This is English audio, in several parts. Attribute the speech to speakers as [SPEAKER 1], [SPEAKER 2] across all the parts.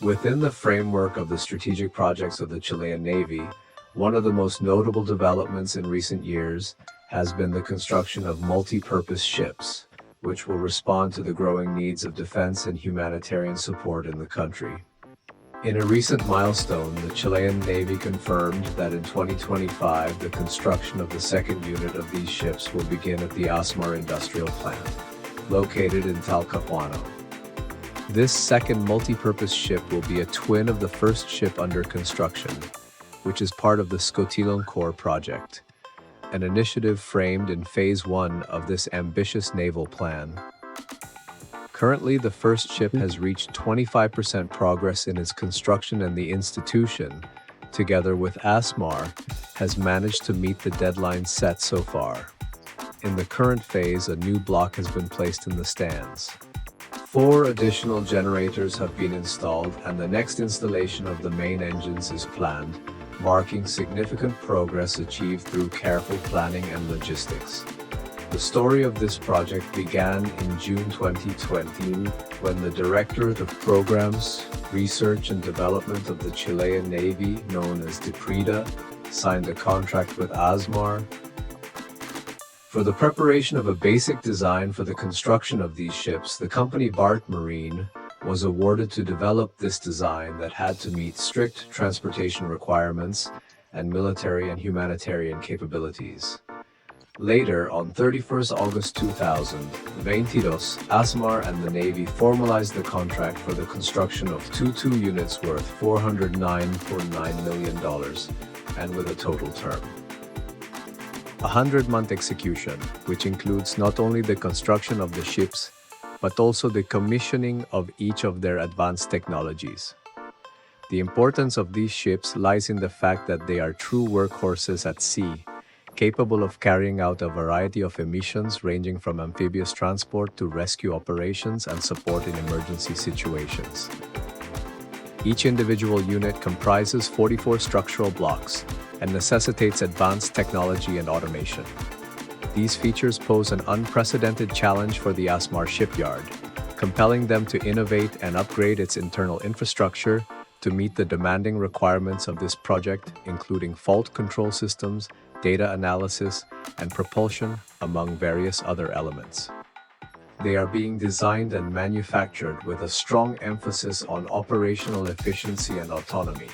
[SPEAKER 1] Within the framework of the strategic projects of the Chilean Navy, one of the most notable developments in recent years has been the construction of multi-purpose ships, which will respond to the growing needs of defense and humanitarian support in the country. In a recent milestone, the Chilean Navy confirmed that in 2025, the construction of the second unit of these ships will begin at the Asmar industrial plant, located in Talcahuano. This second multi-purpose ship will be a twin of the first ship under construction, which is part of the Scotilon Core project, an initiative framed in Phase 1 of this ambitious naval plan. Currently, the first ship has reached 25% progress in its construction, and the institution, together with ASMAR, has managed to meet the deadline set so far. In the current phase, a new block has been placed in the stands. 4 additional generators have been installed, and the next installation of the main engines is planned, marking significant progress achieved through careful planning and logistics. The story of this project began in June 2020 when the Directorate of Programs, Research and Development of the Chilean Navy, known as DIPRIDA, signed a contract with ASMAR for the preparation of a basic design for the construction of these ships. The company BART Marine was awarded to develop this design that had to meet strict transportation requirements and military and humanitarian capabilities. Later, on 31st August 2022, ASMAR and the Navy formalized the contract for the construction of two units worth $409.9 million, and with a total term. A 100-month execution, which includes not only the construction of the ships, but also the commissioning of each of their advanced technologies. The importance of these ships lies in the fact that they are true workhorses at sea, capable of carrying out a variety of missions ranging from amphibious transport to rescue operations and support in emergency situations. Each individual unit comprises 44 structural blocks and necessitates advanced technology and automation. These features pose an unprecedented challenge for the ASMAR shipyard, compelling them to innovate and upgrade its internal infrastructure to meet the demanding requirements of this project, including fault control systems, data analysis, and propulsion, among various other elements. They are being designed and manufactured with a strong emphasis on operational efficiency and autonomy,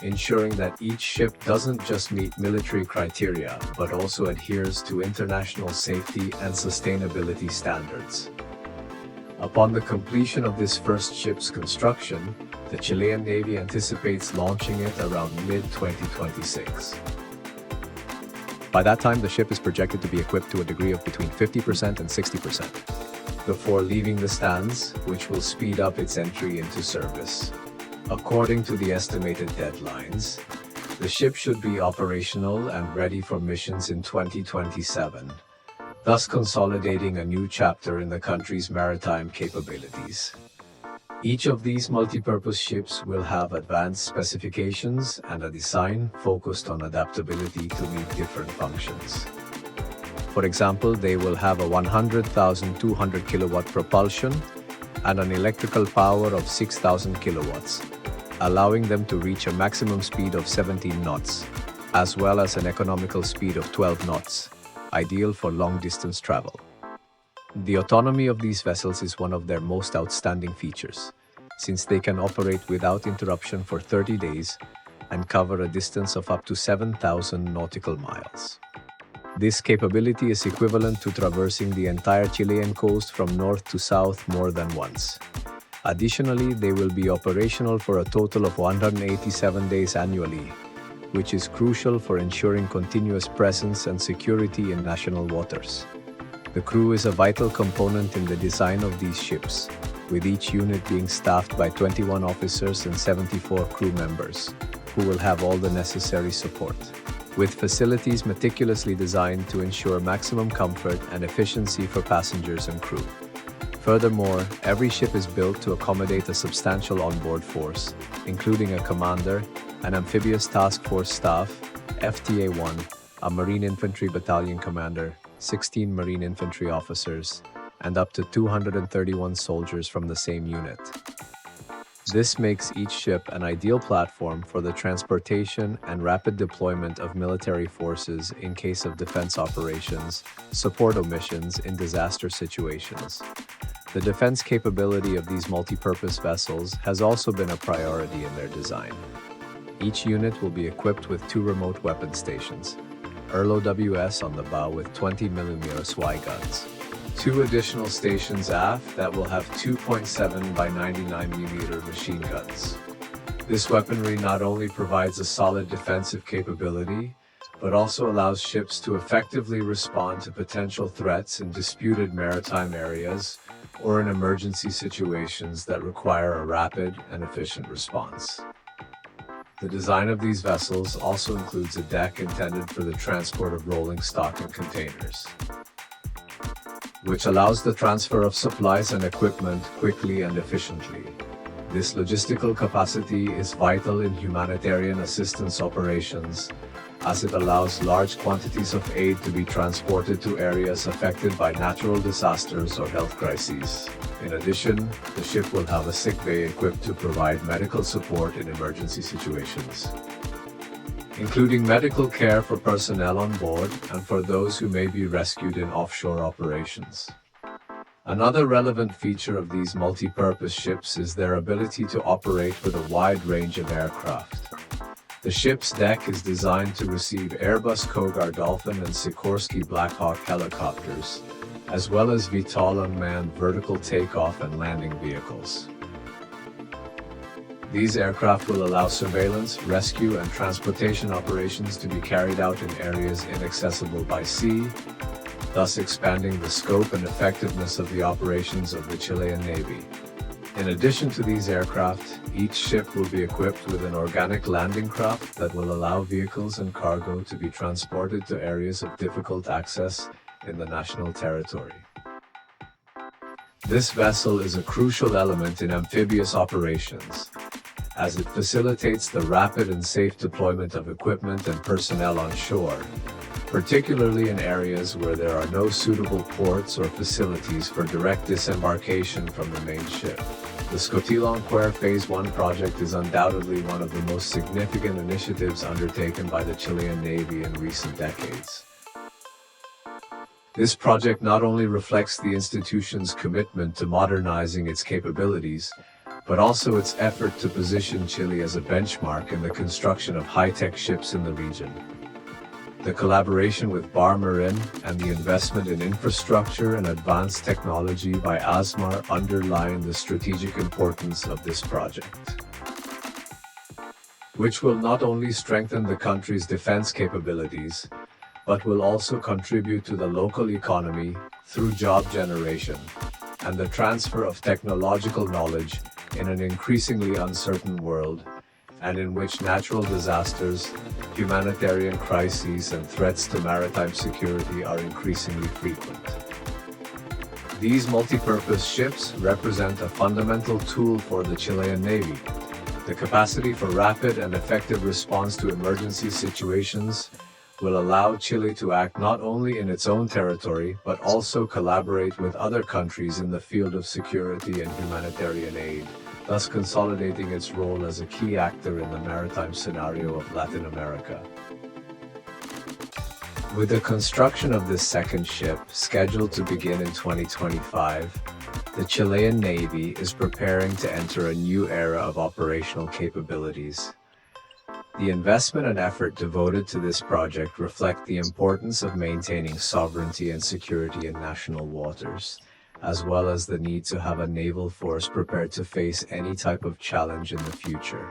[SPEAKER 1] ensuring that each ship doesn't just meet military criteria, but also adheres to international safety and sustainability standards. Upon the completion of this first ship's construction, the Chilean Navy anticipates launching it around mid-2026. By that time, the ship is projected to be equipped to a degree of between 50% and 60%, before leaving the stands, which will speed up its entry into service. According to the estimated deadlines, the ship should be operational and ready for missions in 2027, thus consolidating a new chapter in the country's maritime capabilities. Each of these multipurpose ships will have advanced specifications and a design focused on adaptability to meet different functions. For example, they will have a 100,200 kilowatt propulsion and an electrical power of 6,000 kilowatts, allowing them to reach a maximum speed of 17 knots, as well as an economical speed of 12 knots, ideal for long-distance travel. The autonomy of these vessels is one of their most outstanding features, since they can operate without interruption for 30 days and cover a distance of up to 7,000 nautical miles. This capability is equivalent to traversing the entire Chilean coast from north to south more than once. Additionally, they will be operational for a total of 187 days annually, which is crucial for ensuring continuous presence and security in national waters. The crew is a vital component in the design of these ships, with each unit being staffed by 21 officers and 74 crew members, who will have all the necessary support, with facilities meticulously designed to ensure maximum comfort and efficiency for passengers and crew. Furthermore, every ship is built to accommodate a substantial onboard force, including a commander, an amphibious task force staff, FTA-1, a Marine Infantry Battalion commander, 16 Marine Infantry officers, and up to 231 soldiers from the same unit. This makes each ship an ideal platform for the transportation and rapid deployment of military forces in case of defense operations, support missions in disaster situations. The defense capability of these multipurpose vessels has also been a priority in their design. Each unit will be equipped with 2 remote weapon stations, RLOWS on the bow with 20mm SY guns, 2 additional stations aft that will have 2.7 by 99mm machine guns. This weaponry not only provides a solid defensive capability, but also allows ships to effectively respond to potential threats in disputed maritime areas or in emergency situations that require a rapid and efficient response. The design of these vessels also includes a deck intended for the transport of rolling stock and containers, which allows the transfer of supplies and equipment quickly and efficiently. This logistical capacity is vital in humanitarian assistance operations, as it allows large quantities of aid to be transported to areas affected by natural disasters or health crises. In addition, the ship will have a sick bay equipped to provide medical support in emergency situations, including medical care for personnel on board and for those who may be rescued in offshore operations. Another relevant feature of these multi-purpose ships is their ability to operate with a wide range of aircraft. The ship's deck is designed to receive Airbus Cougar Dolphin and Sikorsky Black Hawk helicopters, as well as VTOL unmanned vertical takeoff and landing vehicles. These aircraft will allow surveillance, rescue, and transportation operations to be carried out in areas inaccessible by sea, thus expanding the scope and effectiveness of the operations of the Chilean Navy. In addition to these aircraft, each ship will be equipped with an organic landing craft that will allow vehicles and cargo to be transported to areas of difficult access in the national territory. This vessel is a crucial element in amphibious operations, as it facilitates the rapid and safe deployment of equipment and personnel on shore, particularly in areas where there are no suitable ports or facilities for direct disembarkation from the main ship. The Scotilonquer Phase 1 project is undoubtedly one of the most significant initiatives undertaken by the Chilean Navy in recent decades. This project not only reflects the institution's commitment to modernizing its capabilities, but also its effort to position Chile as a benchmark in the construction of high-tech ships in the region. The collaboration with Bar Marin and the investment in infrastructure and advanced technology by ASMAR underline the strategic importance of this project, which will not only strengthen the country's defense capabilities, but will also contribute to the local economy through job generation and the transfer of technological knowledge in an increasingly uncertain world, and in which natural disasters, humanitarian crises, and threats to maritime security are increasingly frequent. These multipurpose ships represent a fundamental tool for the Chilean Navy. The capacity for rapid and effective response to emergency situations will allow Chile to act not only in its own territory, but also collaborate with other countries in the field of security and humanitarian aid, thus consolidating its role as a key actor in the maritime scenario of Latin America. With the construction of this second ship, scheduled to begin in 2025, the Chilean Navy is preparing to enter a new era of operational capabilities. The investment and effort devoted to this project reflect the importance of maintaining sovereignty and security in national waters, as well as the need to have a naval force prepared to face any type of challenge in the future.